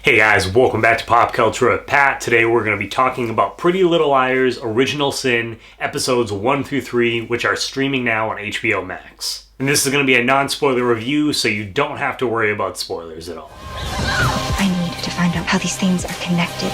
Hey guys, welcome back to Pop Culture with Pat. Today we're going to be talking about Pretty Little Liars Original Sin episodes 1 through 3, which are streaming now on HBO Max. And this is going to be a non-spoiler review, so you don't have to worry about spoilers at all. I need to find out how these things are connected.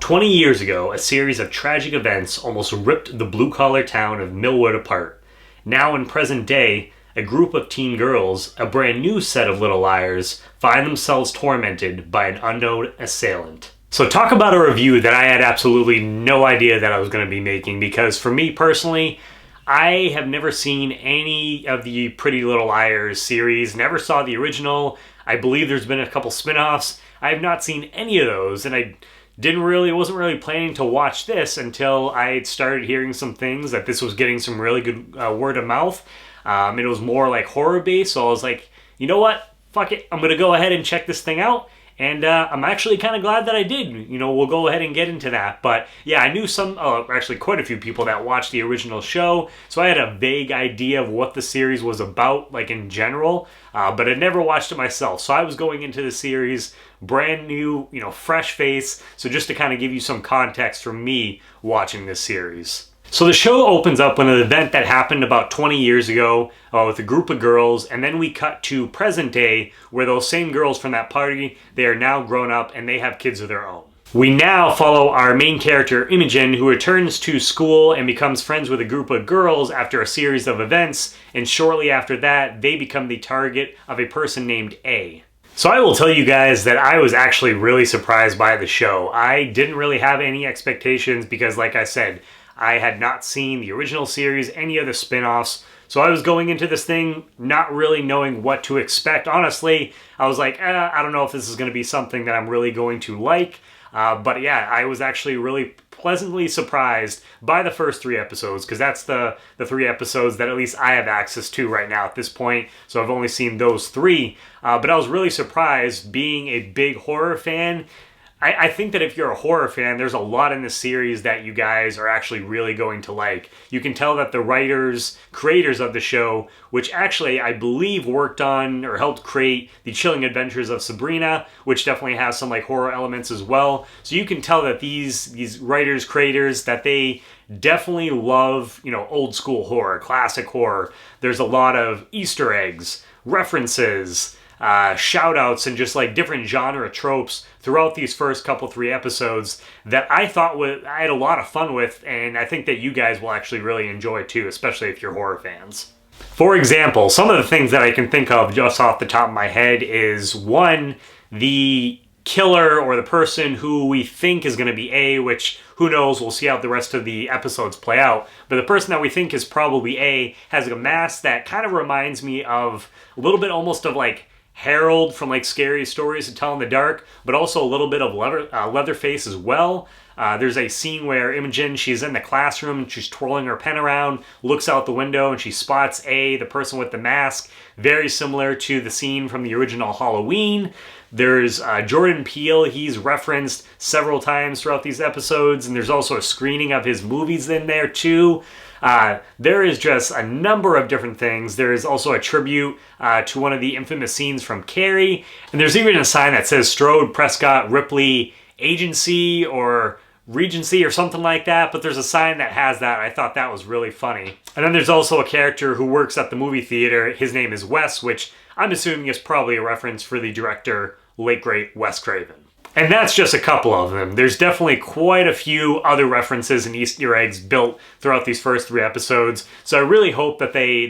"20 years ago, a series of tragic events almost ripped the blue-collar town of Millwood apart. Now in present day, a group of teen girls, a brand new set of little liars, find themselves tormented by an unknown assailant." So talk about a review that I had absolutely no idea that I was going to be making, because for me personally, I have never seen any of the Pretty Little Liars series, never saw the original. I believe there's been a couple spin-offs. I have not seen any of those, and I wasn't really planning to watch this until I had started hearing some things that this was getting some really good word of mouth. It was more like horror based, so I was like, you know what? Fuck it. I'm going to go ahead and check this thing out. And I'm actually kind of glad that I did. We'll go ahead and get into that. But yeah, I knew actually quite a few people that watched the original show. So I had a vague idea of what the series was about, like in general. But I'd never watched it myself. So I was going into the series brand new, fresh face. So just to kind of give you some context for me watching this series. So the show opens up with an event that happened about 20 years ago with a group of girls, and then we cut to present day where those same girls from that party, they are now grown up and they have kids of their own. We now follow our main character, Imogen, who returns to school and becomes friends with a group of girls after a series of events, and shortly after that, they become the target of a person named A. So I will tell you guys that I was actually really surprised by the show. I didn't really have any expectations because, like I said, I had not seen the original series, any of the spin-offs, so I was going into this thing not really knowing what to expect. Honestly, I was like, I don't know if this is going to be something that I'm really going to like, but yeah, I was actually really pleasantly surprised by the first 3 episodes, because that's the 3 episodes that at least I have access to right now at this point, so I've only seen those 3, but I was really surprised, being a big horror fan. I think that if you're a horror fan, there's a lot in the series that you guys are actually really going to like. You can tell that the creators of the show, which actually I believe worked on or helped create The Chilling Adventures of Sabrina, which definitely has some like horror elements as well. So you can tell that these creators, that they definitely love, old school horror, classic horror. There's a lot of Easter eggs, references, shout outs, and just like different genre tropes throughout these first 3 episodes that I thought I had a lot of fun with, and I think that you guys will actually really enjoy too, especially if you're horror fans. For example, some of the things that I can think of just off the top of my head is, one, the killer or the person who we think is going to be A, which who knows, we'll see how the rest of the episodes play out, but the person that we think is probably A has a mask that kind of reminds me of a little bit almost of like Harold from like Scary Stories to Tell in the Dark, but also a little bit of Leatherface as well. There's a scene where Imogen, she's in the classroom and she's twirling her pen around, looks out the window, and she spots A, the person with the mask, very similar to the scene from the original Halloween. There's Jordan Peele, he's referenced several times throughout these episodes, and there's also a screening of his movies in there too. There is just a number of different things. There is also a tribute to one of the infamous scenes from Carrie, and there's even a sign that says Strode, Prescott, Ripley, Agency, or Regency, or something like that, but there's a sign that has that. I thought that was really funny. And then there's also a character who works at the movie theater. His name is Wes, which I'm assuming is probably a reference for the director, late great Wes Craven. And that's just a couple of them. There's definitely quite a few other references and Easter eggs built throughout these first 3 episodes. So I really hope that they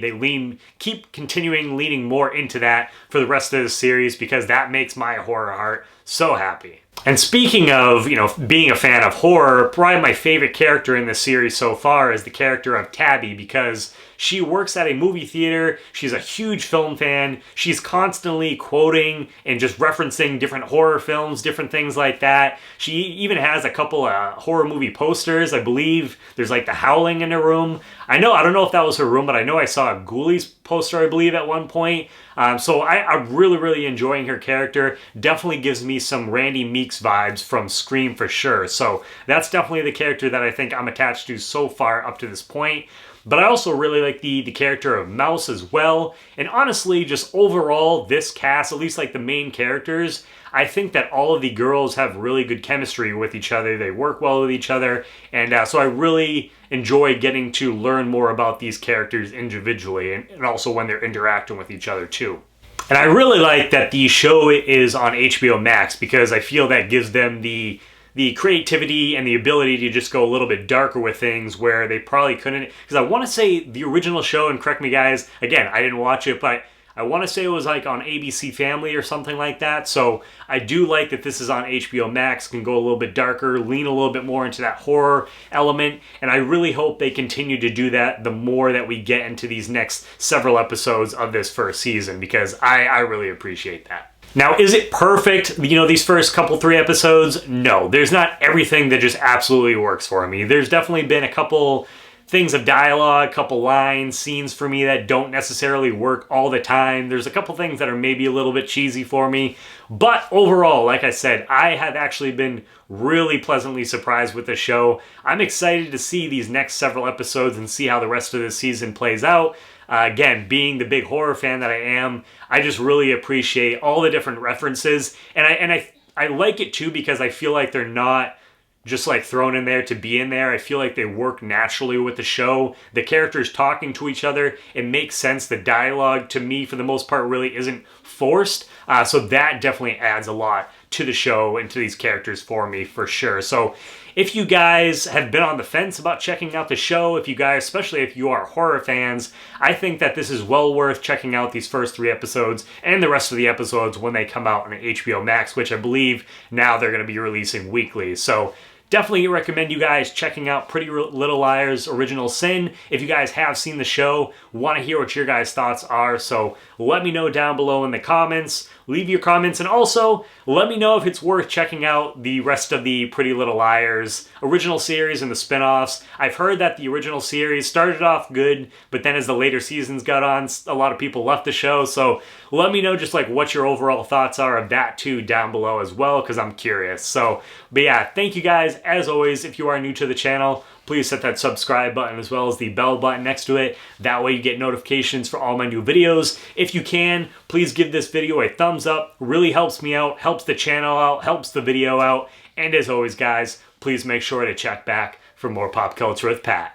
keep continuing leaning more into that for the rest of the series, because that makes my horror heart so happy. And speaking of, being a fan of horror, probably my favorite character in this series so far is the character of Tabby, because she works at a movie theater. She's a huge film fan. She's constantly quoting and just referencing different horror films, different things like that. She even has a couple of horror movie posters. I believe there's like The Howling in her room. I don't know if that was her room, but I know I saw a Ghoulies poster, I believe, at one point. So I'm really, really enjoying her character. Definitely gives me some Randy Meeks vibes from Scream for sure. So that's definitely the character that I think I'm attached to so far up to this point. But I also really like the character of Mouse as well. And honestly, just overall, this cast, at least like the main characters, I think that all of the girls have really good chemistry with each other. They work well with each other. And so I really enjoy getting to learn more about these characters individually and also when they're interacting with each other too. And I really like that the show is on HBO Max because I feel that gives them the creativity and the ability to just go a little bit darker with things where they probably couldn't. Because I want to say the original show, and correct me guys, again, I didn't watch it, but I want to say it was like on ABC Family or something like that. So I do like that this is on HBO Max, can go a little bit darker, lean a little bit more into that horror element. And I really hope they continue to do that the more that we get into these next several episodes of this first season, because I really appreciate that. Now, is it perfect, these first couple, 3 episodes? No, there's not everything that just absolutely works for me. There's definitely been a couple things of dialogue, couple lines, scenes for me that don't necessarily work all the time. There's a couple things that are maybe a little bit cheesy for me. But overall, like I said, I have actually been really pleasantly surprised with the show. I'm excited to see these next several episodes and see how the rest of the season plays out. Again, being the big horror fan that I am, I just really appreciate all the different references. And I like it too because I feel like they're not just like thrown in there to be in there. I feel like they work naturally with the show. The characters talking to each other, it makes sense. The dialogue to me, for the most part, really isn't forced. So that definitely adds a lot to the show and to these characters for me, for sure. So if you guys have been on the fence about checking out the show, if you guys, especially if you are horror fans, I think that this is well worth checking out these first 3 episodes and the rest of the episodes when they come out on HBO Max, which I believe now they're going to be releasing weekly. So definitely recommend you guys checking out Pretty Little Liars Original Sin. If you guys have seen the show, want to hear what your guys' thoughts are, so let me know down below in the comments. Leave your comments, and also let me know if it's worth checking out the rest of the Pretty Little Liars original series and the spin-offs. I've heard that the original series started off good, but then as the later seasons got on, a lot of people left the show, so let me know just like what your overall thoughts are of that too down below as well, because I'm curious. So, but yeah, thank you guys. As always, if you are new to the channel, please hit that subscribe button as well as the bell button next to it. That way you get notifications for all my new videos. If you can, please give this video a thumbs up. Really helps me out, helps the channel out, helps the video out. And as always, guys, please make sure to check back for more Pop Culture with Pat.